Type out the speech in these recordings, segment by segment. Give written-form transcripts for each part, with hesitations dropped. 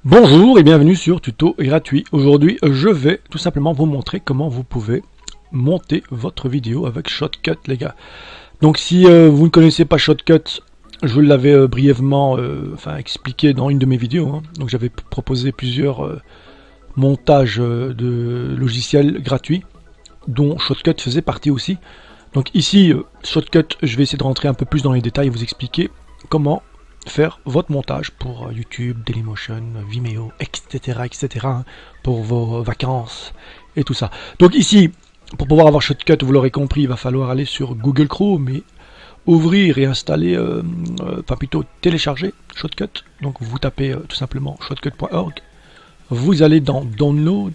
Bonjour et bienvenue sur Tuto gratuit. Aujourd'hui, je vais tout simplement vous montrer comment vous pouvez monter votre vidéo avec Shotcut, les gars. Donc si vous ne connaissez pas Shotcut, je l'avais brièvement expliqué dans une de mes vidéos. Hein. Donc j'avais proposé plusieurs montages de logiciels gratuits, dont Shotcut faisait partie aussi. Donc ici, Shotcut, je vais essayer de rentrer un peu plus dans les détails et vous expliquer comment faire votre montage pour YouTube, Dailymotion, Vimeo, etc. hein, pour vos vacances et tout ça. Donc ici, pour pouvoir avoir Shotcut, vous l'aurez compris, il va falloir aller sur Google Chrome et ouvrir et installer, plutôt télécharger Shotcut. Donc vous tapez tout simplement shotcut.org. Vous allez dans Download.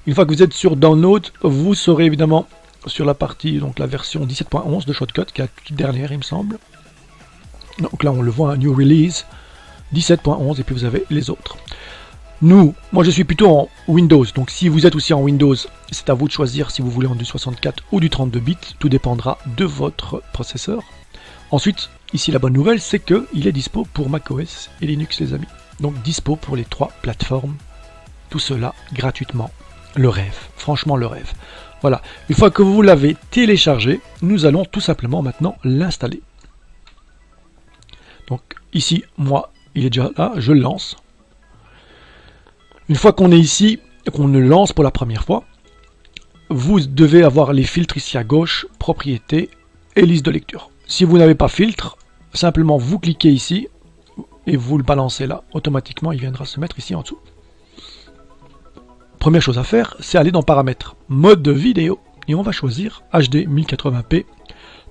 Une fois que vous êtes sur Download, vous serez évidemment sur la partie, donc la version 17.11 de Shotcut, qui est la toute dernière, il me semble. Donc là on le voit, un New Release 17.11 et puis vous avez les autres. Moi je suis plutôt en Windows, donc si vous êtes aussi en Windows, c'est à vous de choisir si vous voulez en du 64 ou du 32 bits, tout dépendra de votre processeur. Ensuite, ici la bonne nouvelle, c'est qu'il est dispo pour macOS et Linux les amis. Donc dispo pour les trois plateformes, tout cela gratuitement. Le rêve, franchement le rêve. Voilà, une fois que vous l'avez téléchargé, nous allons tout simplement maintenant l'installer. Donc ici, moi, il est déjà là, je le lance. Une fois qu'on est ici, et qu'on le lance pour la première fois, vous devez avoir les filtres ici à gauche, propriétés et liste de lecture. Si vous n'avez pas filtre, simplement vous cliquez ici et vous le balancez là. Automatiquement, il viendra se mettre ici en dessous. Première chose à faire, c'est aller dans paramètres, mode vidéo, et on va choisir HD 1080p.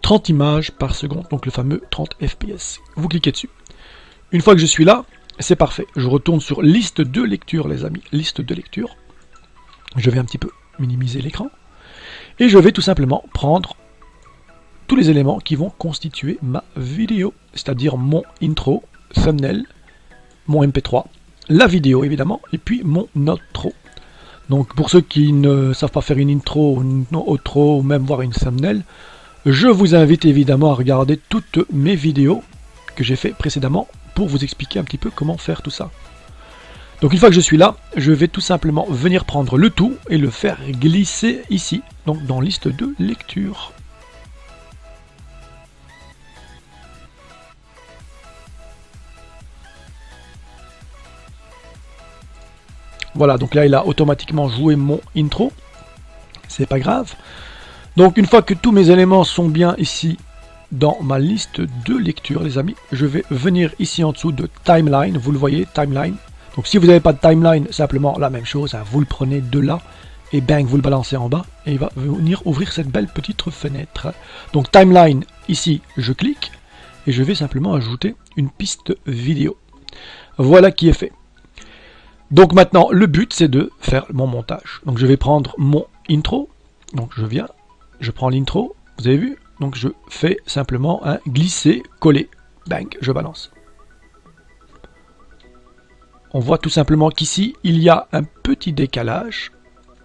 30 images par seconde, donc le fameux 30 fps. Vous cliquez dessus. Une fois que je suis là, c'est parfait. Je retourne sur liste de lecture, les amis. Liste de lecture. Je vais un petit peu minimiser l'écran. Et je vais tout simplement prendre tous les éléments qui vont constituer ma vidéo. C'est-à-dire mon intro, thumbnail, mon MP3, la vidéo évidemment, et puis mon outro. Donc pour ceux qui ne savent pas faire une intro, une outro, ou même voir une thumbnail, je vous invite évidemment à regarder toutes mes vidéos que j'ai fait précédemment pour vous expliquer un petit peu comment faire tout ça. Donc une fois que je suis là, je vais tout simplement venir prendre le tout et le faire glisser ici, donc dans liste de lecture. Voilà, donc là il a automatiquement joué mon intro, c'est pas grave. Donc une fois que tous mes éléments sont bien ici dans ma liste de lecture les amis, je vais venir ici en dessous de timeline, vous le voyez, timeline. Donc si vous n'avez pas de timeline, simplement la même chose, hein, vous le prenez de là et bang, vous le balancez en bas et il va venir ouvrir cette belle petite fenêtre. Donc timeline, ici je clique et je vais simplement ajouter une piste vidéo. Voilà qui est fait. Donc maintenant le but c'est de faire mon montage. Donc je vais prendre mon intro, donc je prends l'intro, vous avez vu? Donc je fais simplement un glisser, coller, bang, je balance. On voit tout simplement qu'ici, il y a un petit décalage.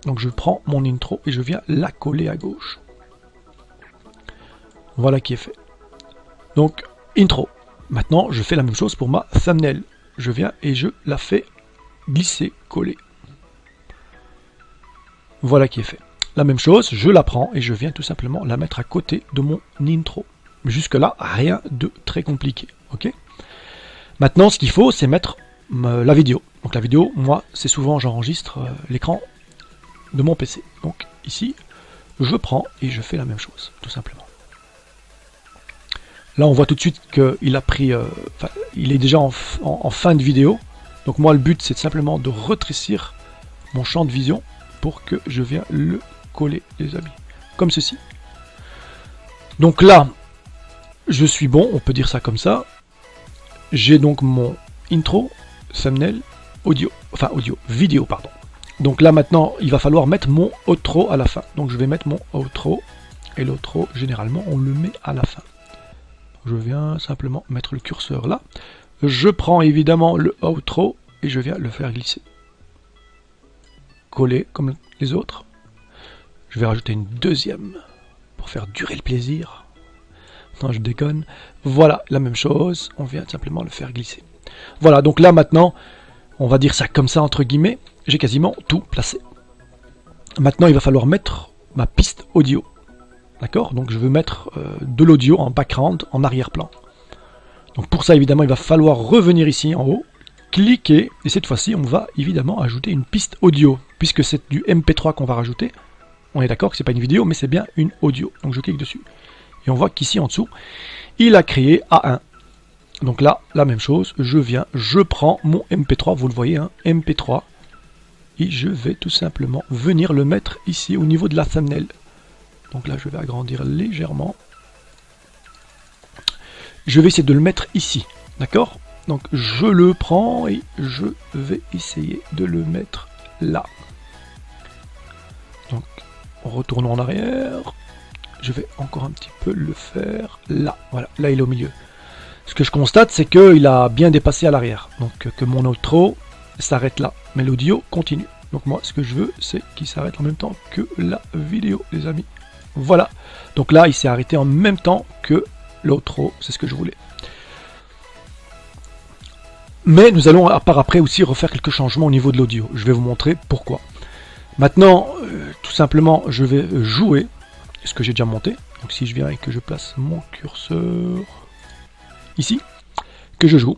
Donc je prends mon intro et je viens la coller à gauche. Voilà qui est fait. Donc, intro. Maintenant, je fais la même chose pour ma thumbnail. Je viens et je la fais glisser, coller. Voilà qui est fait. La même chose, je la prends et je viens tout simplement la mettre à côté de mon intro. Jusque là, rien de très compliqué. Ok. Maintenant, ce qu'il faut, c'est mettre la vidéo. Donc la vidéo, moi, c'est souvent j'enregistre l'écran de mon PC. Donc ici, je prends et je fais la même chose, tout simplement. Là, on voit tout de suite qu'il a pris, il est déjà en fin de vidéo. Donc moi, le but, c'est simplement de rétrécir mon champ de vision pour que je vienne le coller les amis, comme ceci. Donc là, je suis bon, on peut dire ça comme ça. J'ai donc mon intro, thumbnail, vidéo, pardon. Donc là maintenant, il va falloir mettre mon outro à la fin. Donc je vais mettre mon outro, et l'outro, généralement, on le met à la fin. Je viens simplement mettre le curseur là. Je prends évidemment le outro, et je viens le faire glisser. Coller comme les autres. Je vais rajouter une deuxième pour faire durer le plaisir. Non, je déconne. Voilà, la même chose. On vient simplement le faire glisser. Voilà, donc là maintenant, on va dire ça comme ça entre guillemets, j'ai quasiment tout placé. Maintenant il va falloir mettre ma piste audio. D'accord? Donc je veux mettre de l'audio en background, en arrière-plan. Donc pour ça évidemment il va falloir revenir ici en haut, cliquer, et cette fois-ci on va évidemment ajouter une piste audio, puisque c'est du MP3 qu'on va rajouter. On est d'accord que c'est pas une vidéo, mais c'est bien une audio. Donc je clique dessus. Et on voit qu'ici en dessous, il a créé A1. Donc là, la même chose, je viens, je prends mon MP3, vous le voyez, hein, MP3, et je vais tout simplement venir le mettre ici au niveau de la thumbnail. Donc là, je vais agrandir légèrement. Je vais essayer de le mettre ici, d'accord? Donc je le prends et je vais essayer de le mettre là. Donc retournons en arrière. Je vais encore un petit peu le faire là. Voilà, là il est au milieu. Ce que je constate, c'est qu'il a bien dépassé à l'arrière. Donc que mon outro s'arrête là. Mais l'audio continue. Donc moi, ce que je veux, c'est qu'il s'arrête en même temps que la vidéo, les amis. Voilà. Donc là, il s'est arrêté en même temps que l'outro. C'est ce que je voulais. Mais nous allons à part après aussi refaire quelques changements au niveau de l'audio. Je vais vous montrer pourquoi. Maintenant, tout simplement, je vais jouer ce que j'ai déjà monté. Donc si je viens et que je place mon curseur ici, que je joue.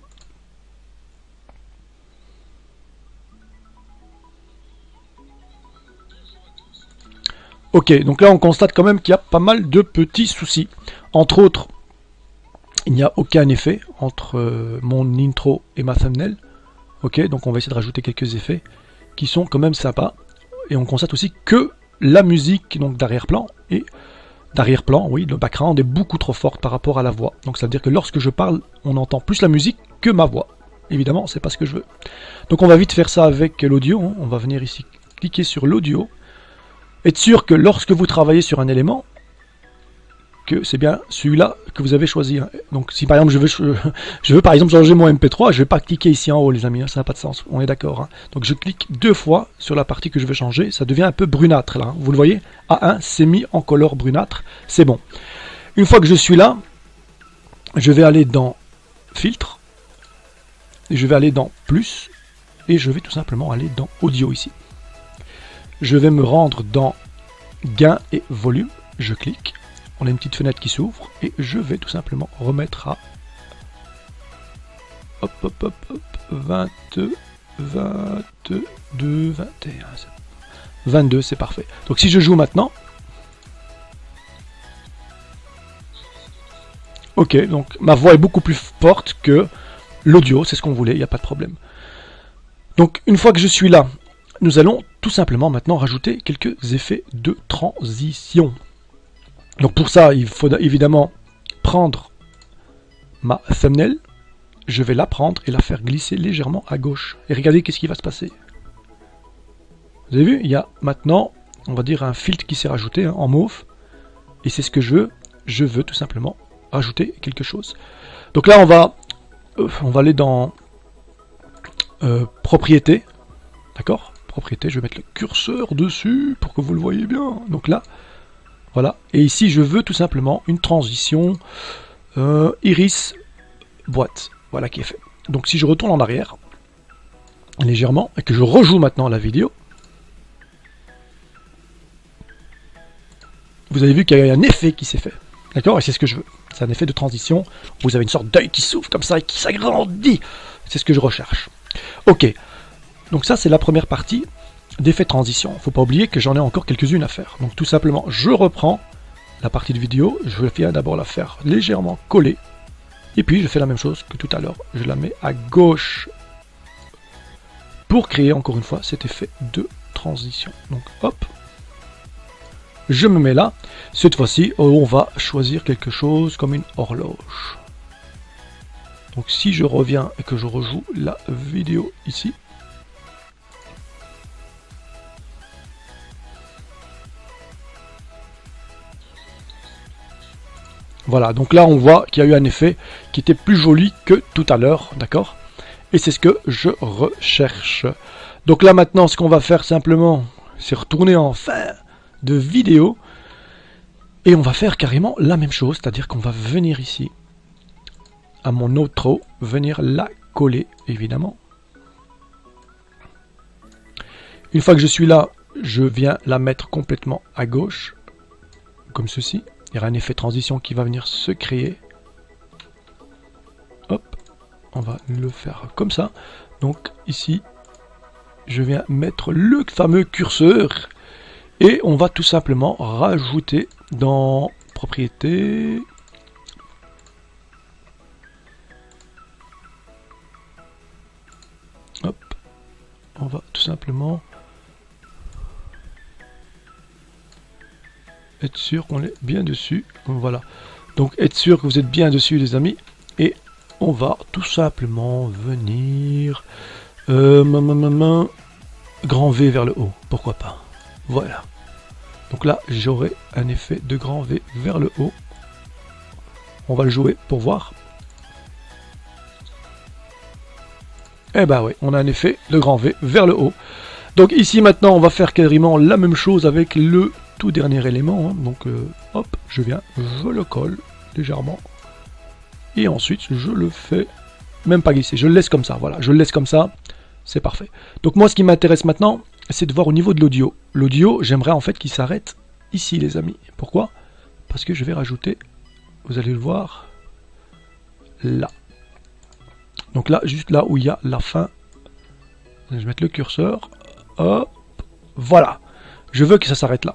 Ok, donc là on constate quand même qu'il y a pas mal de petits soucis. Entre autres, il n'y a aucun effet entre mon intro et ma thumbnail. Ok, donc on va essayer de rajouter quelques effets qui sont quand même sympas. Et on constate aussi que la musique donc d'arrière-plan et d'arrière-plan, oui, le background est beaucoup trop forte par rapport à la voix. Donc ça veut dire que lorsque je parle, on entend plus la musique que ma voix. Évidemment, c'est pas ce que je veux. Donc on va vite faire ça avec l'audio. Hein. On va venir ici cliquer sur l'audio. Être sûr que lorsque vous travaillez sur un élément, que c'est bien celui-là que vous avez choisi. Hein. Donc si par exemple je veux par exemple changer mon MP3, je ne vais pas cliquer ici en haut les amis, hein, ça n'a pas de sens, on est d'accord. Hein. Donc je clique 2 fois sur la partie que je veux changer, ça devient un peu brunâtre là, hein. Vous le voyez, A1 c'est mis en couleur brunâtre, c'est bon. Une fois que je suis là, je vais aller dans filtre, et je vais aller dans plus, et je vais tout simplement aller dans audio ici. Je vais me rendre dans gain et volume, je clique. On a une petite fenêtre qui s'ouvre et je vais tout simplement remettre à hop, hop, hop, hop, 22, 22, 21. 22, c'est parfait. Donc si je joue maintenant, ok, donc ma voix est beaucoup plus forte que l'audio, c'est ce qu'on voulait, il n'y a pas de problème. Donc une fois que je suis là, nous allons tout simplement maintenant rajouter quelques effets de transition. Donc pour ça, il faut évidemment prendre ma thumbnail, je vais la prendre et la faire glisser légèrement à gauche. Et regardez qu'est-ce qui va se passer. Vous avez vu, il y a maintenant, on va dire, un filtre qui s'est rajouté hein, en mauve. Et c'est ce que je veux tout simplement rajouter quelque chose. Donc là, on va aller dans propriété, d'accord? Propriété, je vais mettre le curseur dessus pour que vous le voyez bien. Donc là, voilà. Et ici, je veux tout simplement une transition iris boîte. Voilà qui est fait. Donc si je retourne en arrière, légèrement, et que je rejoue maintenant la vidéo, vous avez vu qu'il y a un effet qui s'est fait. D'accord? Et c'est ce que je veux. C'est un effet de transition. Vous avez une sorte d'œil qui s'ouvre comme ça et qui s'agrandit. C'est ce que je recherche. Ok. Donc ça, c'est la première partie d'effet de transition. Il ne faut pas oublier que j'en ai encore quelques-unes à faire. Donc tout simplement, je reprends la partie de vidéo. Je viens d'abord la faire légèrement coller. Et puis, je fais la même chose que tout à l'heure. Je la mets à gauche pour créer, encore une fois, cet effet de transition. Donc, hop. Je me mets là. Cette fois-ci, on va choisir quelque chose comme une horloge. Donc, si je reviens et que je rejoue la vidéo ici. Voilà, donc là on voit qu'il y a eu un effet qui était plus joli que tout à l'heure, d'accord? Et c'est ce que je recherche. Donc là maintenant, ce qu'on va faire simplement, c'est retourner en fin de vidéo. Et on va faire carrément la même chose, c'est-à-dire qu'on va venir ici, à mon outro, venir la coller, évidemment. Une fois que je suis là, je viens la mettre complètement à gauche, comme ceci. Il y aura un effet transition qui va venir se créer. Hop, on va le faire comme ça. Donc ici, je viens mettre le fameux curseur et on va tout simplement rajouter dans propriétés. Hop, on va tout simplement être sûr qu'on est bien dessus. Voilà, donc être sûr que vous êtes bien dessus les amis, et on va tout simplement venir grand V vers le haut, pourquoi pas. Voilà, donc là j'aurai un effet de grand V vers le haut. On va le jouer pour voir. Et bah oui, on a un effet de grand V vers le haut. Donc ici maintenant on va faire quasiment la même chose avec le tout dernier élément, hein. Donc hop, je viens, je le colle légèrement et ensuite je le fais même pas glisser, je le laisse comme ça, voilà, je le laisse comme ça, c'est parfait. Donc moi ce qui m'intéresse maintenant, c'est de voir au niveau de l'audio. L'audio, j'aimerais en fait qu'il s'arrête ici les amis. Pourquoi? Parce que je vais rajouter, vous allez le voir, là. Donc là, juste là où il y a la fin, je vais mettre le curseur, hop, voilà. Je veux que ça s'arrête là.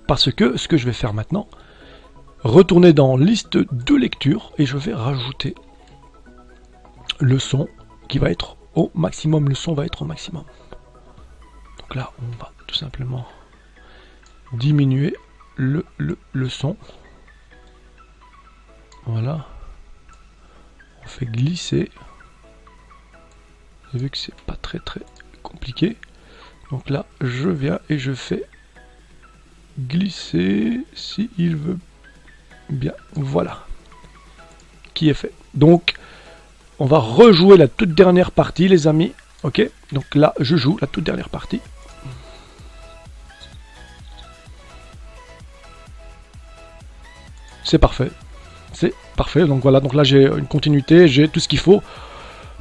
Parce que ce que je vais faire maintenant, retourner dans liste de lecture et je vais rajouter le son qui va être au maximum. Le son va être au maximum. Donc là, on va tout simplement diminuer le son. Voilà. On fait glisser. Vous avez vu que c'est pas très compliqué. Donc là, je viens et je fais glisser si il veut bien. Voilà. Qui est fait. Donc, on va rejouer la toute dernière partie, les amis. Ok. Donc là, je joue la toute dernière partie. C'est parfait. C'est parfait. Donc voilà. Donc là, j'ai une continuité. J'ai tout ce qu'il faut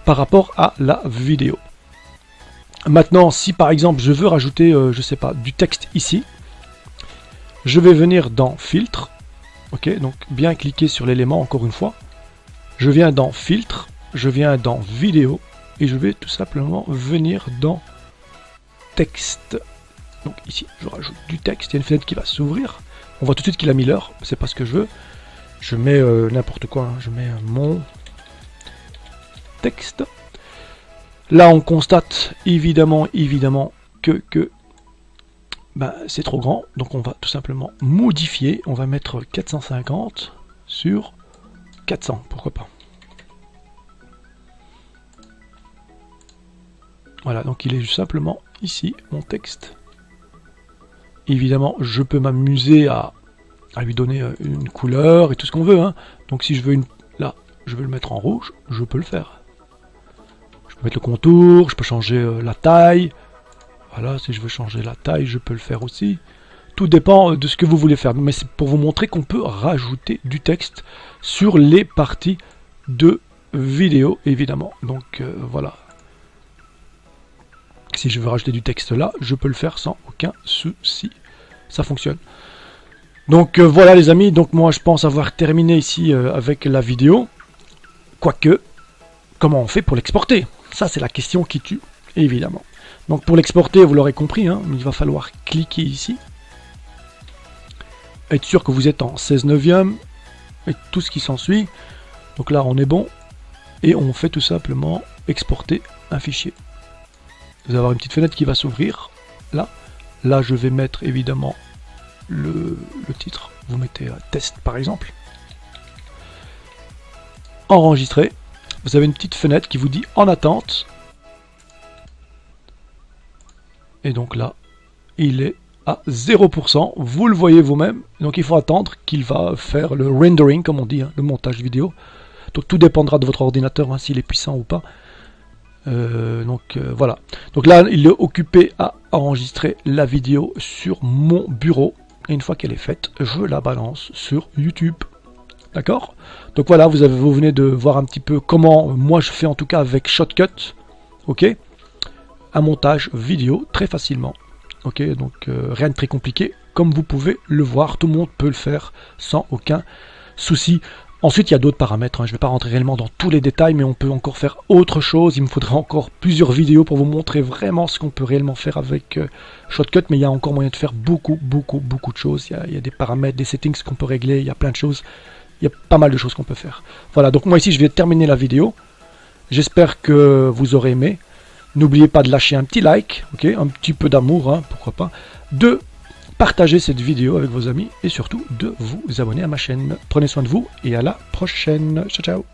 par rapport à la vidéo. Maintenant, si par exemple je veux rajouter, je sais pas, du texte ici, je vais venir dans filtre, ok, donc bien cliquer sur l'élément encore une fois, je viens dans filtre, je viens dans vidéo, et je vais tout simplement venir dans texte. Donc ici, je rajoute du texte, il y a une fenêtre qui va s'ouvrir, on voit tout de suite qu'il a mis l'heure, c'est pas ce que je veux, je mets n'importe quoi, hein. Je mets mon texte. Là, on constate évidemment que ben, c'est trop grand. Donc, on va tout simplement modifier. On va mettre 450 sur 400. Pourquoi pas. Voilà, donc il est simplement ici, mon texte. Évidemment, je peux m'amuser à lui donner une couleur et tout ce qu'on veut. Hein. Donc, si je veux là, je veux le mettre en rouge, je peux le faire. Mettre le contour, je peux changer la taille. Voilà, si je veux changer la taille, je peux le faire aussi. Tout dépend de ce que vous voulez faire. Mais c'est pour vous montrer qu'on peut rajouter du texte sur les parties de vidéo, évidemment. Donc voilà. Si je veux rajouter du texte là, je peux le faire sans aucun souci. Ça fonctionne. Donc voilà les amis. Donc moi je pense avoir terminé ici avec la vidéo. Quoique, comment on fait pour l'exporter ? Ça, c'est la question qui tue, évidemment. Donc, pour l'exporter, vous l'aurez compris, hein, il va falloir cliquer ici. Être sûr que vous êtes en 16/9 et tout ce qui s'ensuit. Donc là, on est bon. Et on fait tout simplement exporter un fichier. Vous allez avoir une petite fenêtre qui va s'ouvrir. Là. Là, je vais mettre, évidemment, le titre. Vous mettez test, par exemple. Enregistrer. Vous avez une petite fenêtre qui vous dit en attente. Et donc là, il est à 0%. Vous le voyez vous-même. Donc il faut attendre qu'il va faire le rendering, comme on dit, hein, le montage vidéo. Donc tout dépendra de votre ordinateur, hein, s'il est puissant ou pas. Voilà. Donc là, il est occupé à enregistrer la vidéo sur mon bureau. Et une fois qu'elle est faite, je la balance sur YouTube. D'accord? Donc voilà, vous venez de voir un petit peu comment moi je fais en tout cas avec Shotcut. Ok? un montage vidéo très facilement. Ok, donc rien de très compliqué. Comme vous pouvez le voir, tout le monde peut le faire sans aucun souci. Ensuite, il y a d'autres paramètres. Je ne vais pas rentrer réellement dans tous les détails, mais on peut encore faire autre chose. Il me faudrait encore plusieurs vidéos pour vous montrer vraiment ce qu'on peut réellement faire avec Shotcut. Mais il y a encore moyen de faire beaucoup de choses. Il y a des paramètres, des settings qu'on peut régler. Il y a plein de choses. Il y a pas mal de choses qu'on peut faire. Voilà, donc moi ici, je vais terminer la vidéo. J'espère que vous aurez aimé. N'oubliez pas de lâcher un petit like, ok, un petit peu d'amour, hein, pourquoi pas. De partager cette vidéo avec vos amis et surtout de vous abonner à ma chaîne. Prenez soin de vous et à la prochaine. Ciao, ciao.